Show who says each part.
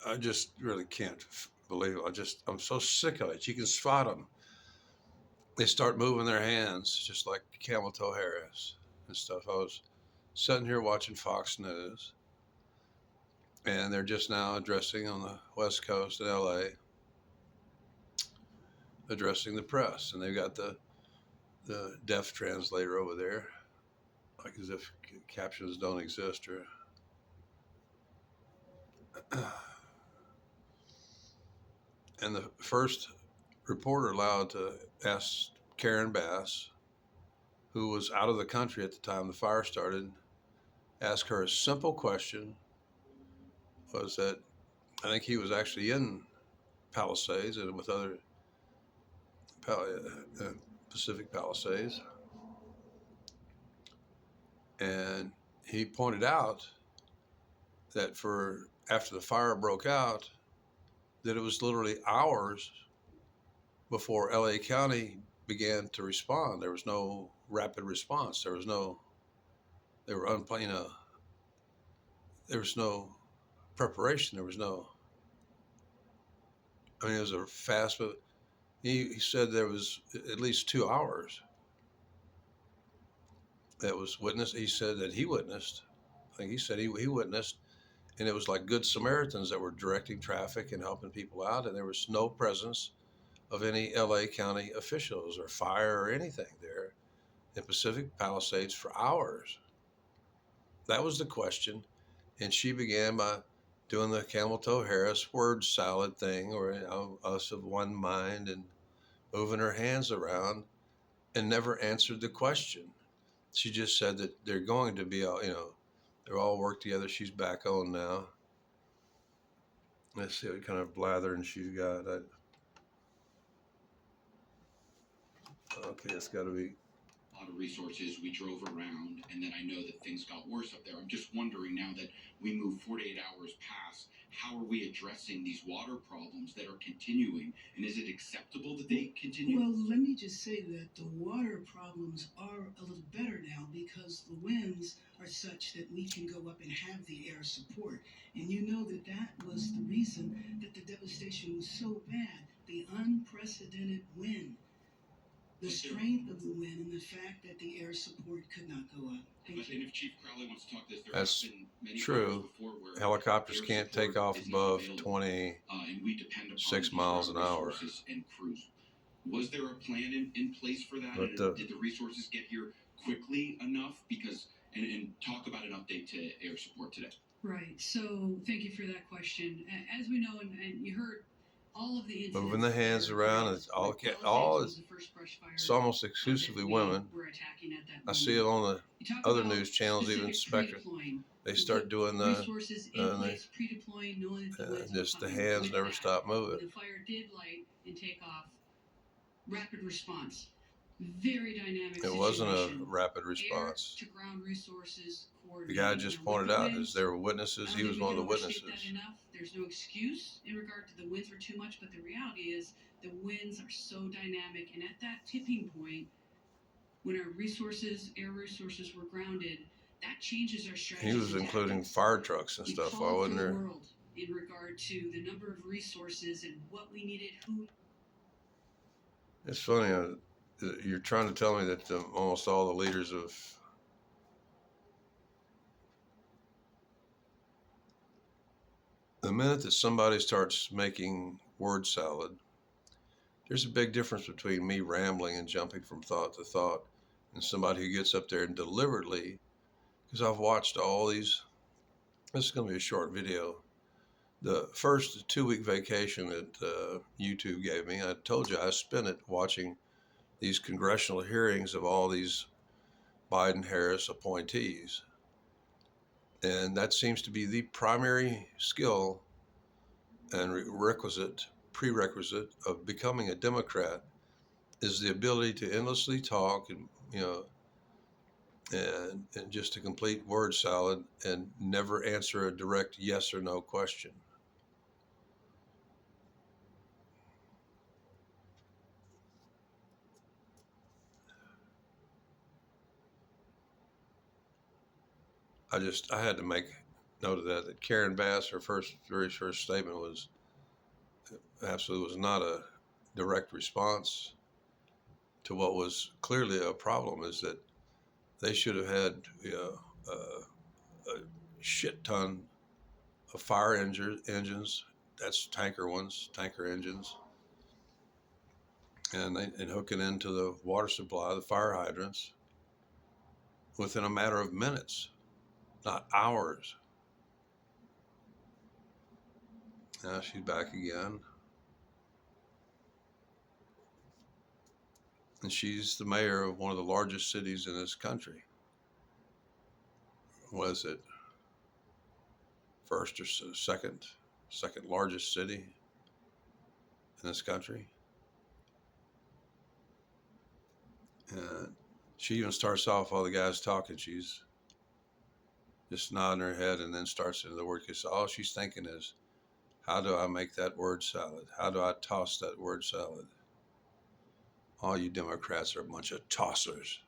Speaker 1: I just really can't believe it. I'm so sick of it. You can spot them. They start moving their hands just like camel toe Harris and stuff. I was sitting here watching Fox News, and they're just now addressing on the West Coast in LA, addressing the press. And they've got the deaf translator over there, like as if captions don't exist. Or and the first reporter allowed to ask Karen Bass, who was out of the country at the time the fire started, ask her a simple question. Was that I think he was actually in Palisades and with other Pacific Palisades, and he pointed out that for after the fire broke out, that it was literally hours before LA County began to respond. There was no rapid response. There was no. They were you know. There was no preparation. There was no. I mean, it was a fast, but he said there was at least 2 hours that was witnessed. He said that he witnessed. I think he said he witnessed, and it was like good Samaritans that were directing traffic and helping people out, and there was no presence of any LA County officials or fire or anything there in Pacific Palisades for hours. That was the question. And she began by doing the camel toe Harris word salad thing, or us of one mind, and moving her hands around and never answered the question. She just said that they're going to be all, they're all work together. She's back on now. Let's see what kind of blathering she's got. Okay, it's got to be.
Speaker 2: A lot of resources. We drove around, and then I know that things got worse up there. I'm just wondering now that we move 48 hours past, how are we addressing these water problems that are continuing? And is it acceptable that they continue?
Speaker 3: Well, let me just say that the water problems are a little better now because the winds are such that we can go up and have the air support. And you know that that was the reason that the devastation was so bad. The unprecedented wind, the strength of the wind, and the fact that the air support could not go up. Thank you.
Speaker 2: And if Chief Crowley wants to talk this, there
Speaker 1: That's
Speaker 2: have been many
Speaker 1: true.
Speaker 2: before where
Speaker 1: Helicopters
Speaker 2: air
Speaker 1: can't
Speaker 2: support
Speaker 1: take off
Speaker 2: is not
Speaker 1: above
Speaker 2: available.
Speaker 1: 26
Speaker 2: And we depend upon these
Speaker 1: miles an hour.
Speaker 2: resources and crews. Was there a plan in place for that?
Speaker 1: But
Speaker 2: And did the resources get here quickly enough? Because and talk about an update to air support today.
Speaker 3: Right. So thank you for that question. As we know, and you heard all of the incidents
Speaker 1: moving the hands around, it's it's almost exclusively women. I see it on the other news channels, even Spectrum. They start doing just the hands never stop moving.
Speaker 3: The fire did light and take off. Rapid response. Very dynamic.
Speaker 1: It wasn't a rapid response.
Speaker 3: Air to ground resources.
Speaker 1: The guy just pointed out is there were witnesses. He was one of the witnesses.
Speaker 3: There's no excuse in regard to the winds were too much, but the reality is the winds are so dynamic, and at that tipping point, when our resources, air resources, were grounded, that changes our strategy.
Speaker 1: He was including fire trucks and stuff. Why wasn't there?
Speaker 3: In regard to the number of resources and what we needed, who.
Speaker 1: It's funny. You're trying to tell me that almost all the leaders of the minute that somebody starts making word salad, there's a big difference between me rambling and jumping from thought to thought and somebody who gets up there and deliberately, because I've watched all these. This is going to be a short video. The first 2-week vacation that YouTube gave me, I told you I spent it watching these congressional hearings of all these Biden-Harris appointees. And that seems to be the primary skill and prerequisite of becoming a Democrat is the ability to endlessly talk and, and just a complete word salad and never answer a direct yes or no question. I had to make noted that Karen Bass, her very first statement was absolutely was not a direct response to what was clearly a problem. Is that they should have had a shit ton of engines. That's tanker engines, and hooking into the water supply, the fire hydrants, within a matter of minutes, not hours. Now she's back again, and she's the mayor of one of the largest cities in this country. Was it first or second largest city in this country? And she even starts off while the guy's talking. She's just nodding her head and then starts into the word because all she's thinking is, how do I make that word salad? How do I toss that word salad? All you Democrats are a bunch of tossers.